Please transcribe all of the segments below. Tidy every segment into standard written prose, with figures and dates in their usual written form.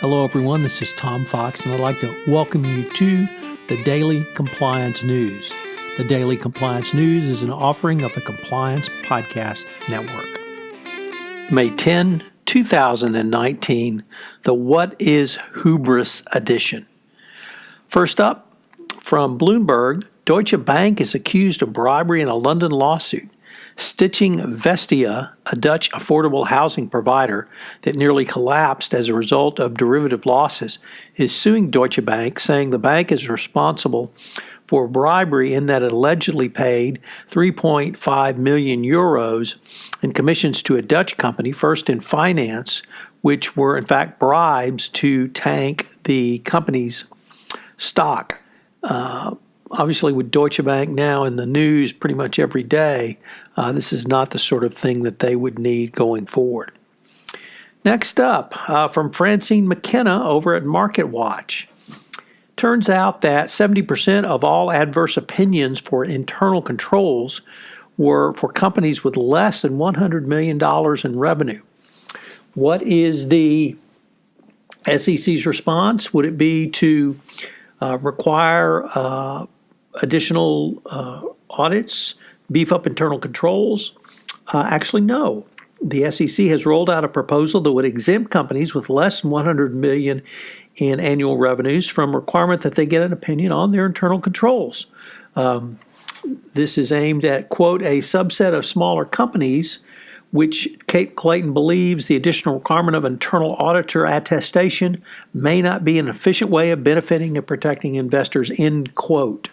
Hello everyone, this is Tom Fox and I'd like to welcome you to the Daily Compliance News. The Daily Compliance News is an offering of the Compliance Podcast Network. May 10, 2019, the What is Hubris edition. First up, from Bloomberg, Deutsche Bank is accused of bribery in a London lawsuit. Stitching Vestia, a Dutch affordable housing provider that nearly collapsed as a result of derivative losses, is suing Deutsche Bank, saying the bank is responsible for bribery in that it allegedly paid 3.5 million euros in commissions to a Dutch company, First in Finance, which were in fact bribes to tank the company's stock. Obviously, with Deutsche Bank now in the news pretty much every day, this is not the sort of thing that they would need going forward. Next up, from Francine McKenna over at MarketWatch. Turns out that 70% of all adverse opinions for internal controls were for companies with less than $100 million in revenue. What is the SEC's response? Would it be to require additional audits, beef up internal controls? Actually, no. The SEC has rolled out a proposal that would exempt companies with less than $100 million in annual revenues from requirement that they get an opinion on their internal controls. This is aimed at, quote, a subset of smaller companies, which Kate Clayton believes the additional requirement of internal auditor attestation may not be an efficient way of benefiting and protecting investors, end quote.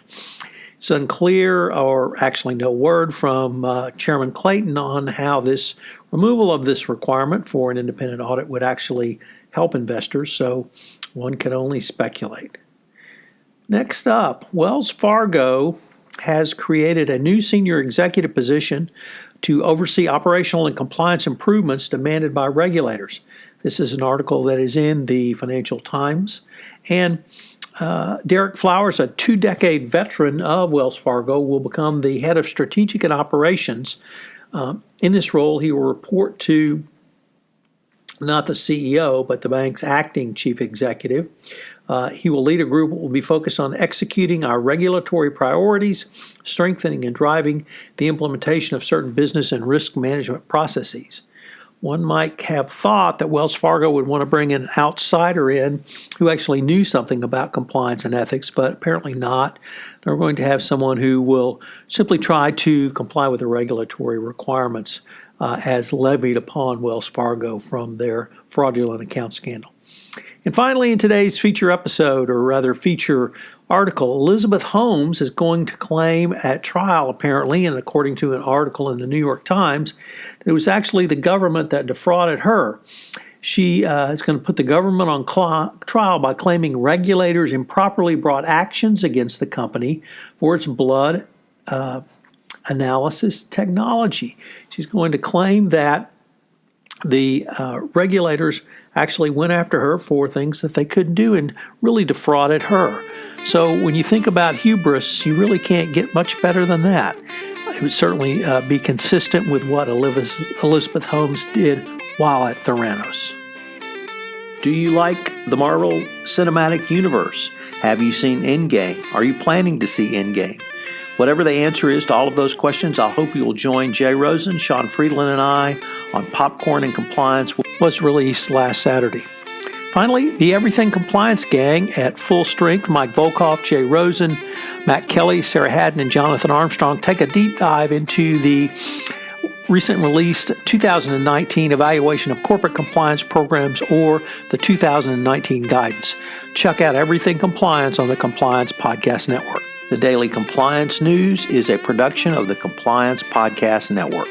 It's unclear, or actually no word from Chairman Clayton on how this removal of this requirement for an independent audit would actually help investors, so one can only speculate. Next up, Wells Fargo has created a new senior executive position to oversee operational and compliance improvements demanded by regulators. This is an article that is in the Financial Times. And Derek Flowers, a 2-decade veteran of Wells Fargo, will become the head of strategic and operations. In this role, he will report to not the CEO, but the bank's acting chief executive. He will lead a group that will be focused on executing our regulatory priorities, strengthening and driving the implementation of certain business and risk management processes. One might have thought that Wells Fargo would want to bring an outsider in who actually knew something about compliance and ethics, but apparently not. They're going to have someone who will simply try to comply with the regulatory requirements as levied upon Wells Fargo from their fraudulent account scandal. And finally, in today's feature episode, or rather feature article, Elizabeth Holmes is going to claim at trial, apparently, and according to an article in the New York Times, that it was actually the government that defrauded her. She is going to put the government on trial by claiming regulators improperly brought actions against the company for its blood analysis technology. She's going to claim that the regulators actually went after her for things that they couldn't do and really defrauded her. So when you think about hubris, you really can't get much better than that. It would certainly be consistent with what Elizabeth Holmes did while at Theranos. Do you like the Marvel Cinematic Universe? Have you seen Endgame? Are you planning to see Endgame? Whatever the answer is to all of those questions, I hope you will join Jay Rosen, Sean Friedland, and I on Popcorn and Compliance, which was released last Saturday. Finally, the Everything Compliance Gang at full strength, Mike Volkov, Jay Rosen, Matt Kelly, Sarah Haddon, and Jonathan Armstrong, take a deep dive into the recent released 2019 Evaluation of Corporate Compliance Programs, or the 2019 Guidance. Check out Everything Compliance on the Compliance Podcast Network. The Daily Compliance News is a production of the Compliance Podcast Network.